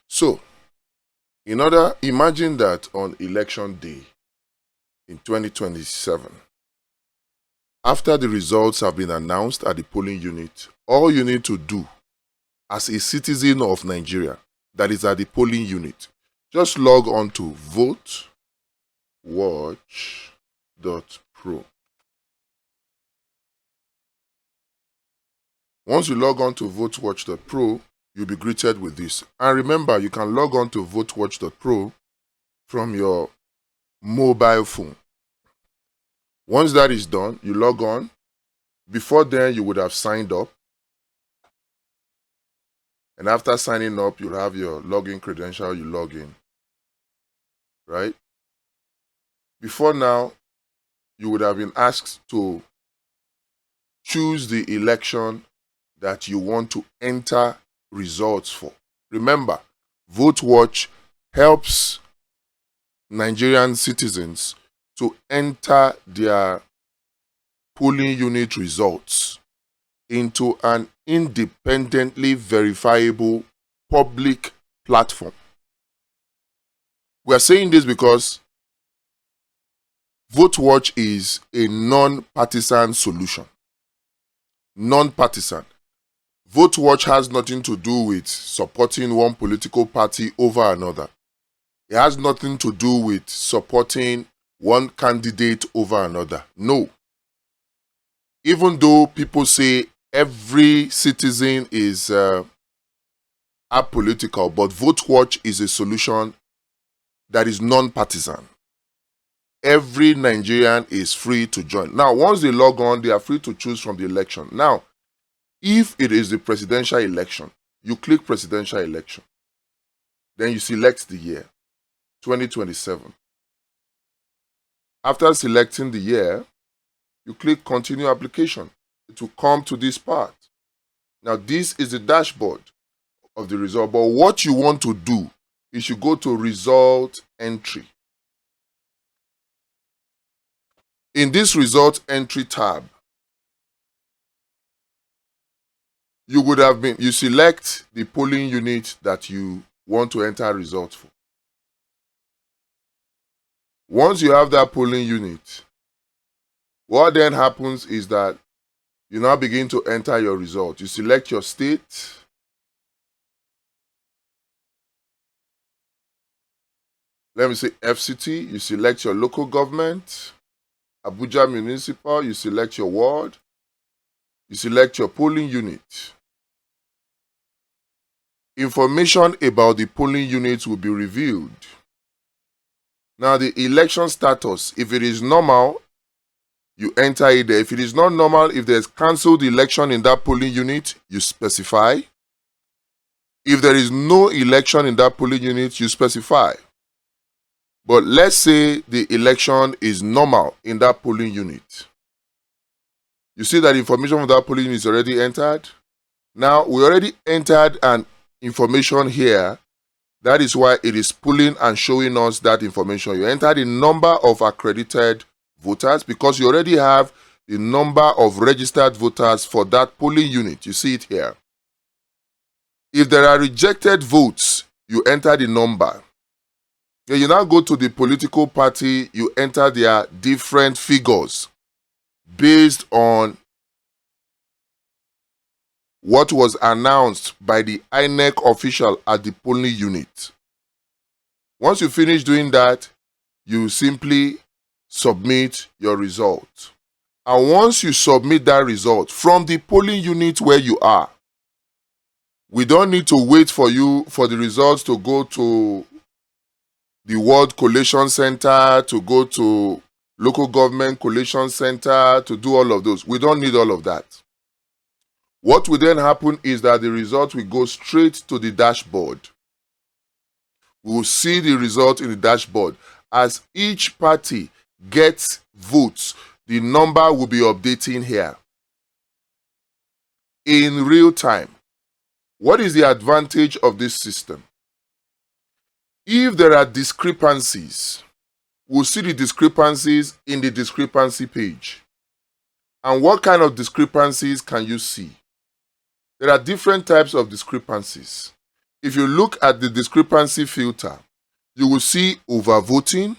So, imagine that on election day in 2027, after the results have been announced at the polling unit, all you need to do as a citizen of Nigeria that is at the polling unit, just log on to VoteWatch.pro. Once you log on to VoteWatch.pro, you'll be greeted with this. And remember, you can log on to VoteWatch.pro from your mobile phone. Once that is done, you log on. Before then, you would have signed up. And after signing up, you'll have your login credential, you log in. Right? Before now, you would have been asked to choose the election that you want to enter results for. Remember, VoteWatch helps Nigerian citizens to enter their polling unit results into an independently verifiable public platform. We are saying this because VoteWatch is a non-partisan solution. Non-partisan. VoteWatch has nothing to do with supporting one political party over another. It has nothing to do with supporting one candidate over another. No. Even though people say every citizen is apolitical, but VoteWatch is a solution that is non-partisan. Every Nigerian is free to join. Now, once they log on, they are free to choose from the election. Now, if it is the presidential election, you click presidential election. Then you select the year, 2027. After selecting the year, you click continue application. It will come to this part. Now, this is the dashboard of the result. But what you want to do is you go to result entry. In this result entry tab, you select the polling unit that you want to enter results for. Once you have that polling unit, what then happens is that you now begin to enter your result. You select your state. Let me say FCT. You select your local government. Abuja Municipal. You select your ward. You select your polling unit. Information about the polling units will be revealed. Now, the election status, if it is normal, you enter it there. If it is not normal, if there's cancelled election in that polling unit, you specify. If there is no election in that polling unit, you specify. But let's say the election is normal in that polling unit. You see that information from that polling unit is already entered. Now, we already entered an information here. That is why it is pulling and showing us that information. You enter the number of accredited voters because you already have the number of registered voters for that polling unit. You see it here. If there are rejected votes, you enter the number. Then you now go to the political party, you enter their different figures based on what was announced by the INEC official at the polling unit. Once you finish doing that, you simply submit your result. And once you submit that result from the polling unit where you are, we don't need to wait for the results to go to the Ward Collation Center, to go to local government collation center, to do all of those. We don't need all of that. What will then happen is that the result will go straight to the dashboard. We will see the result in the dashboard. As each party gets votes, the number will be updating here in real time. What is the advantage of this system? If there are discrepancies, we'll see the discrepancies in the discrepancy page. And what kind of discrepancies can you see? There are different types of discrepancies. if you look at the discrepancy filter, you will see overvoting,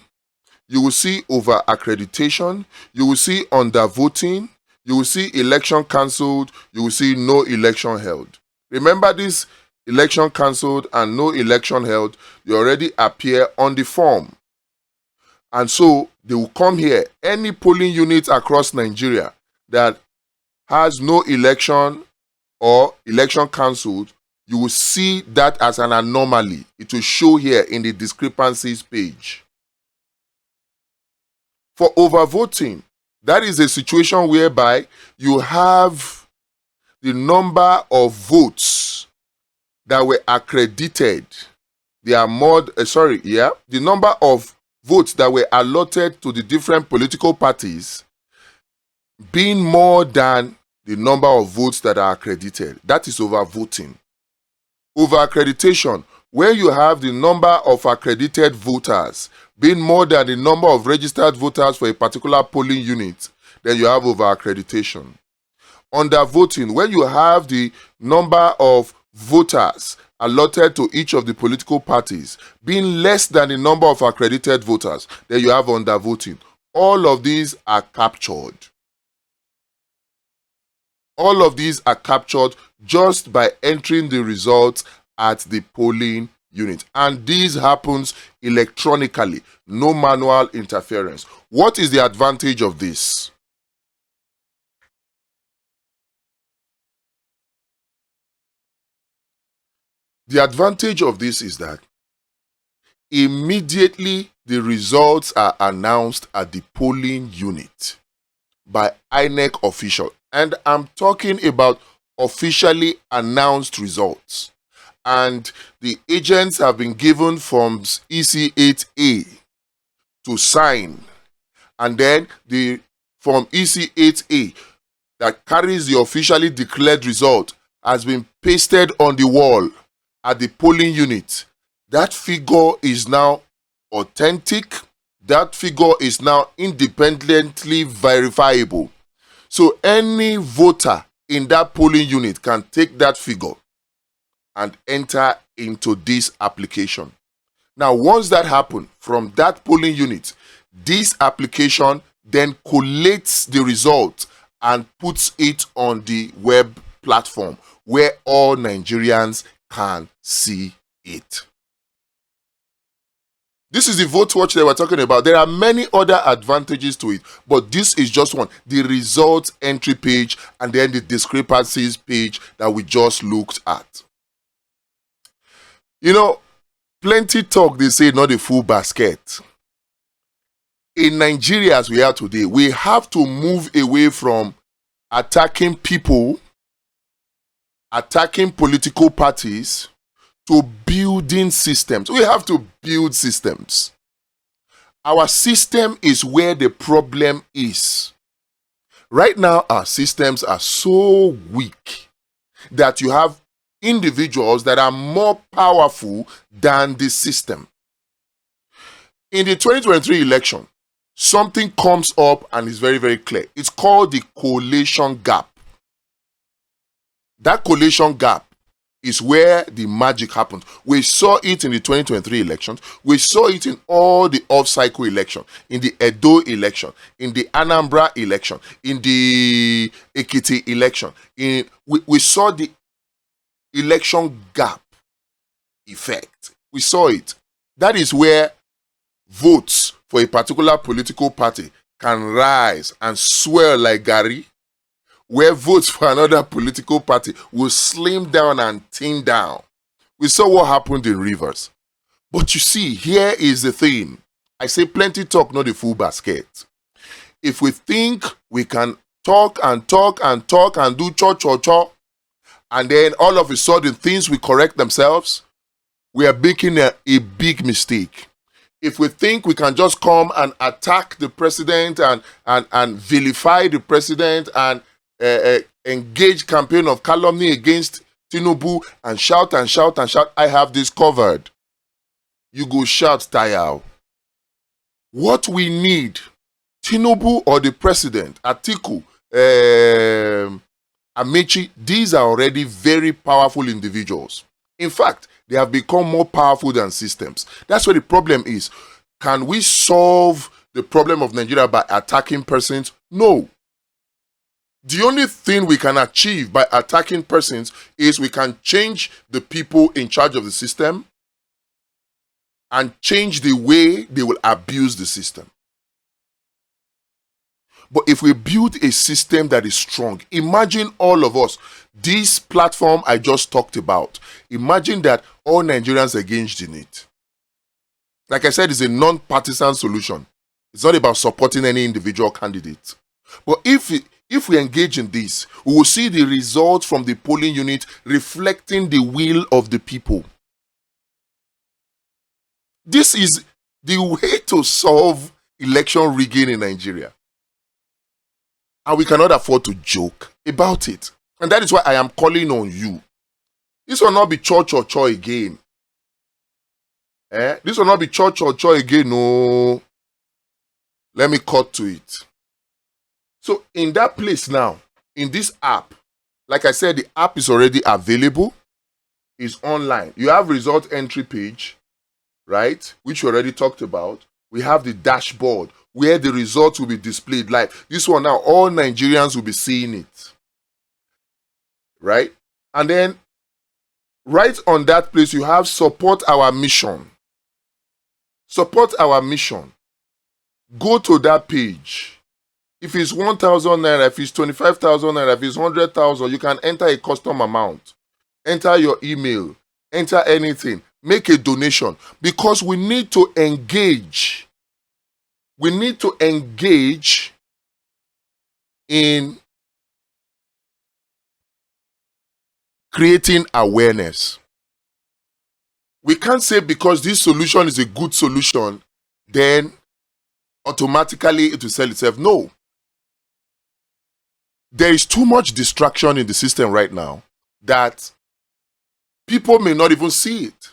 you will see over accreditation, you will see undervoting, you will see election cancelled, you will see no election held. Remember, this election cancelled and no election held, they already appear on the form. And so they will come here. Any polling unit across Nigeria that has no election or election cancelled, you will see that as an anomaly. It will show here in the discrepancies page. For overvoting, that is a situation whereby you have the number of votes that were accredited. They are more, the number of votes that were allotted to the different political parties being more than the number of votes that are accredited. That is overvoting. Over accreditation, where you have the number of accredited voters being more than the number of registered voters for a particular polling unit, then you have over accreditation. Undervoting, when you have the number of voters allotted to each of the political parties being less than the number of accredited voters, then you have undervoting. All of these are captured. All of these are captured just by entering the results at the polling unit. And this happens electronically, no manual interference. What is the advantage of this? The advantage of this is that immediately the results are announced at the polling unit by INEC official. And I'm talking about officially announced results. And the agents have been given forms EC8A to sign. And then the form EC8A that carries the officially declared result has been pasted on the wall at the polling unit. That figure is now authentic. That figure is now independently verifiable. So any voter in that polling unit can take that figure and enter into this application. Now, once that happens from that polling unit, this application then collates the result and puts it on the web platform where all Nigerians can see it. This is the VoteWatch that we're talking about. There are many other advantages to it, but this is just one. The results entry page and then the discrepancies page that we just looked at. You know, plenty talk, they say, not a full basket. In Nigeria as we are today, we have to move away from attacking people, attacking political parties, to building systems. We have to build systems. Our system is where the problem is. Right now, our systems are so weak that you have individuals that are more powerful than the system. In the 2023 election, something comes up and is very, very clear. It's called the collation gap. That collation gap is where the magic happens. We saw it in the 2023 elections. We saw it in all the off-cycle elections, in the Edo election, in the Anambra election, in the Ekiti election. We saw the election gap effect. We saw it. That is where votes for a particular political party can rise and swell like Gary, where votes for another political party will slim down and thin down. We saw what happened in Rivers. But you see, here is the thing. I say plenty talk, not a full basket. If we think we can talk and talk and talk and do cho, and then all of a sudden things will correct themselves, we are making a big mistake. If we think we can just come and attack the president and vilify the president and engage campaign of calumny against Tinubu and shout and shout and shout, I have this covered. You go shout, tire. What we need, Tinubu or the president, Atiku, Amechi, these are already very powerful individuals. In fact, They have become more powerful than systems. That's where the problem is. Can we solve the problem of Nigeria by attacking persons? No. The only thing we can achieve by attacking persons is we can change the people in charge of the system and change the way they will abuse the system. But if we build a system that is strong, imagine all of us, this platform I just talked about, imagine that all Nigerians are engaged in it. Like I said, it's a non-partisan solution. It's not about supporting any individual candidate. But if we engage in this, we will see the results from the polling unit reflecting the will of the people. This is the way to solve election rigging in Nigeria. And we cannot afford to joke about it. And that is why I am calling on you. This will not be church or chore again. This will not be church or chore again. No. Let me cut to it. So in that place now, in this app, like I said, the app is already available. It's online. You have result entry page, right? Which we already talked about. We have the dashboard where the results will be displayed live. This one now, all Nigerians will be seeing it. Right? And then, right on that place, you have support our mission. Support our mission. Go to that page. If it's 1,000 naira, if it's 25,000 naira, if it's 100,000, you can enter a custom amount. Enter your email. Enter anything. Make a donation. Because we need to engage. We need to engage in creating awareness. We can't say because this solution is a good solution, then automatically it will sell itself. No. There is too much distraction in the system right now that people may not even see it.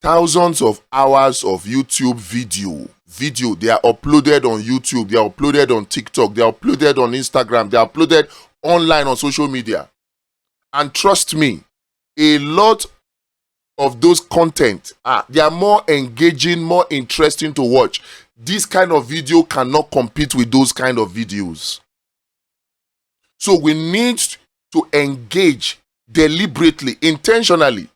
Thousands of hours of YouTube video, they are uploaded on YouTube, they are uploaded on TikTok, they are uploaded on Instagram, they are uploaded online on social media. And trust me, a lot of those content, they are more engaging, more interesting to watch. This kind of video cannot compete with those kind of videos. So we need to engage deliberately, intentionally.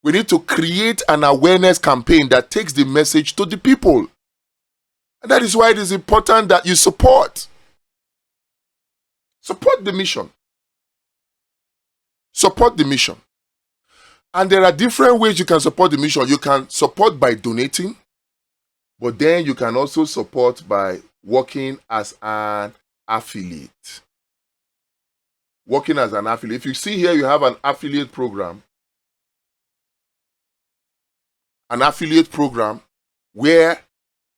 We need to create an awareness campaign that takes the message to the people. And that is why it is important that you support. Support the mission. Support the mission. And there are different ways you can support the mission. You can support by donating, but then you can also support by working as an affiliate. Working as an affiliate. If you see here, you have an affiliate program. An affiliate program where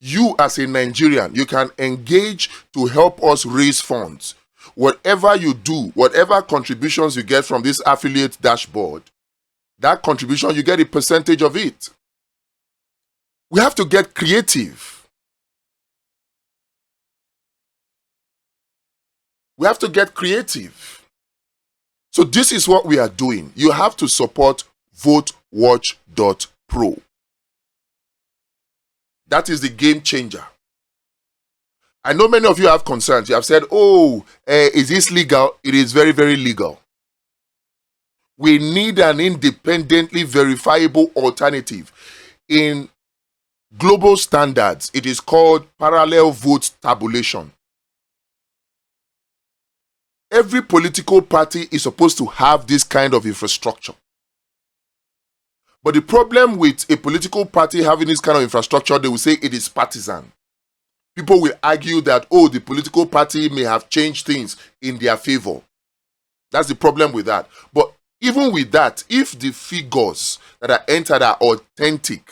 you as a Nigerian, you can engage to help us raise funds. Whatever you do, whatever contributions you get from this affiliate dashboard, that contribution, you get a percentage of it. We have to get creative. We have to get creative. So this is what we are doing. You have to support VoteWatch.pro. That is the game changer. I know many of you have concerns. You have said, is this legal? It is very, very legal. We need an independently verifiable alternative. In global standards, it is called parallel vote tabulation. Every political party is supposed to have this kind of infrastructure. But the problem with a political party having this kind of infrastructure, they will say it is partisan. People will argue that, the political party may have changed things in their favor. That's the problem with that. But even with that, if the figures that are entered are authentic,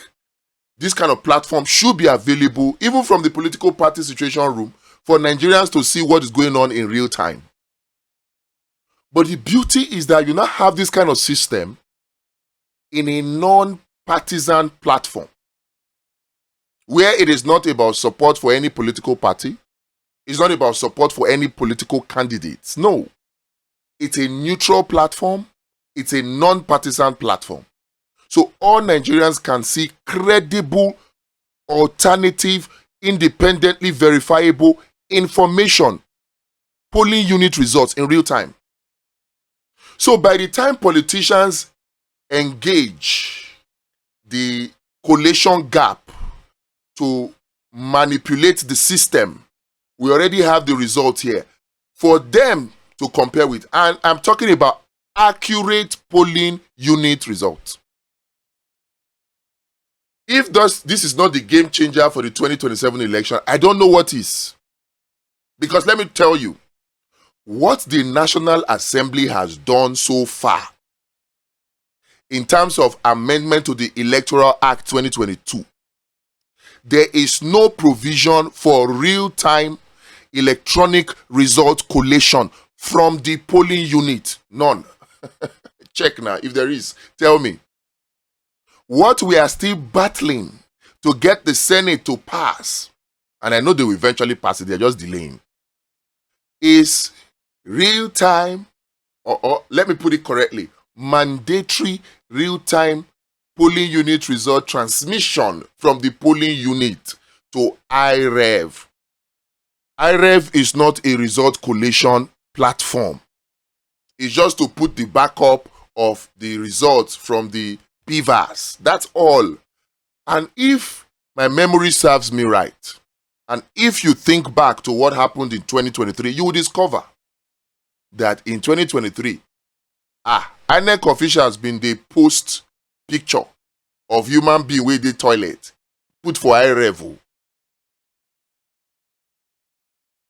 this kind of platform should be available, even from the political party situation room, for Nigerians to see what is going on in real time. But the beauty is that you now have this kind of system in a non-partisan platform, where it is not about support for any political party. It's not about support for any political candidates. No. It's a neutral platform It's a non-partisan platform. So all Nigerians can see credible, alternative, independently verifiable information, polling unit results in real time. So by the time politicians engage the collation gap to manipulate the system, we already have the result here for them to compare with. And I'm talking about accurate polling unit results. If this is not the game changer for the 2027 election, I don't know what is. Because let me tell you, what the National Assembly has done so far in terms of amendment to the Electoral Act 2022, there is no provision for real-time electronic result collation from the polling unit. None. Check now. If there is, tell me. What we are still battling to get the Senate to pass, and I know they will eventually pass it, they're just delaying, is real-time, or let me put it correctly, mandatory real-time polling unit result transmission from the polling unit to IREV. IREV is not a result collation platform. It's just to put the backup of the results from the PVAS. That's all. And if my memory serves me right, and if you think back to what happened in 2023, you will discover that in 2023, INEC officials been they post picture of human being with the toilet, put for eye level.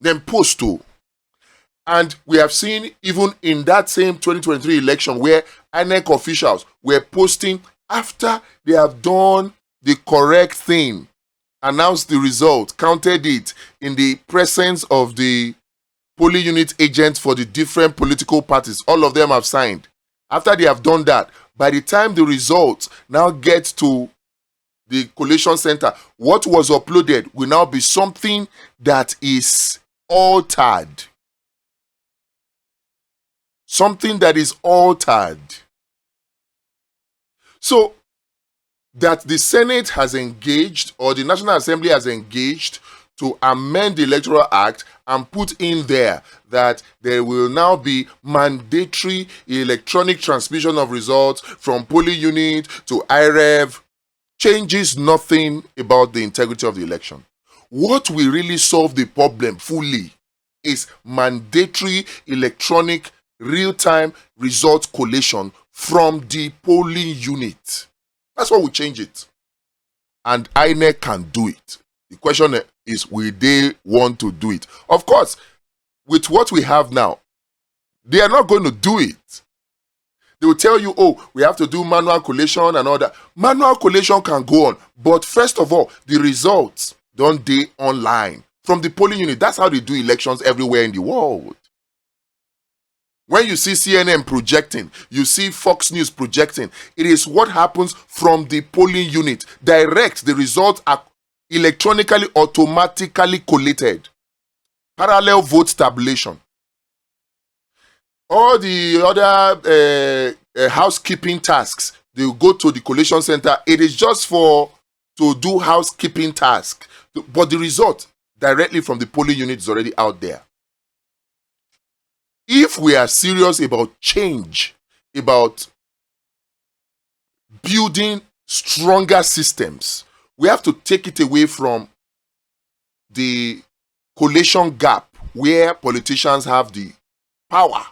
Then post to. And we have seen even in that same 2023 election where INEC officials were posting after they have done the correct thing, announced the result, counted it in the presence of the polling unit agents for the different political parties. All of them have signed. After they have done that, by the time the results now get to the collation center, what was uploaded will now be something that is altered. Something that is altered. So that the Senate has engaged, or the National Assembly has engaged to amend the Electoral Act and put in there that there will now be mandatory electronic transmission of results from polling unit to IREV, changes nothing about the integrity of the election. What will really solve the problem fully is mandatory electronic real-time result collation from the polling unit. That's what will change it. And INEC can do it. The question is, will they want to do it? Of course, with what we have now, they are not going to do it. They will tell you, oh, we have to do manual collation and all that. Manual collation can go on. But first of all, the results don't they online from the polling unit. That's how they do elections everywhere in the world. When you see CNN projecting, you see Fox News projecting, it is what happens from the polling unit. Direct, the results are electronically, automatically collated. Parallel vote tabulation. All the other housekeeping tasks, they will go to the collation center. It is just to do housekeeping tasks. But the result directly from the polling unit is already out there. If we are serious about change, about building stronger systems, we have to take it away from the collation gap where politicians have the power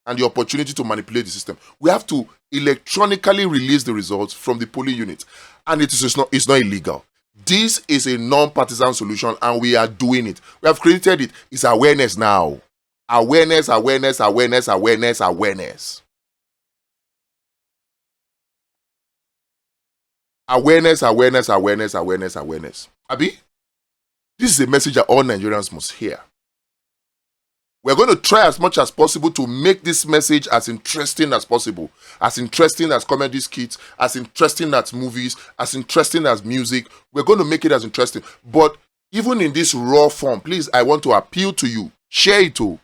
and the opportunity to manipulate the system. We have to electronically release the results from the polling unit. And it's not illegal. This is a non-partisan solution and we are doing it. We have created it. It's awareness now. Awareness, awareness, awareness, awareness, awareness. Awareness, awareness, awareness, awareness, awareness. Abi, this is a message that all Nigerians must hear. We're going to try as much as possible to make this message as interesting as possible. As interesting as comedy skits, as interesting as movies, as interesting as music. We're going to make it as interesting. But even in this raw form, please, I want to appeal to you. Share it all.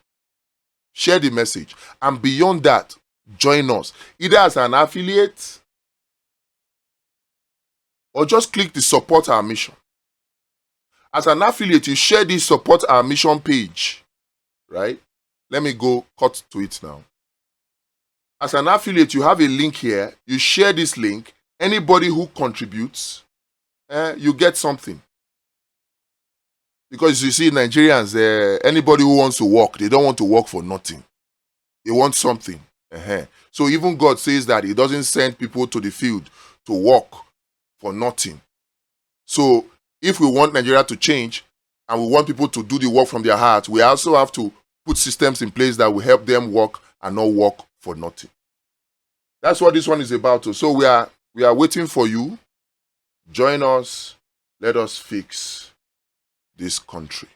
Share the message. And beyond that, join us, either as an affiliate or just click the support our mission. As an affiliate, you share this support our mission page, right? Let me go cut to it now. As an affiliate, you have a link here. You share this link. Anybody who contributes, you get something. Because you see, Nigerians, anybody who wants to work, they don't want to work for nothing. They want something. So even God says that he doesn't send people to the field to work for nothing. So if we want Nigeria to change and we want people to do the work from their heart, we also have to put systems in place that will help them work and not work for nothing. That's what this one is about. So we are waiting for you. Join us. Let us fix this country.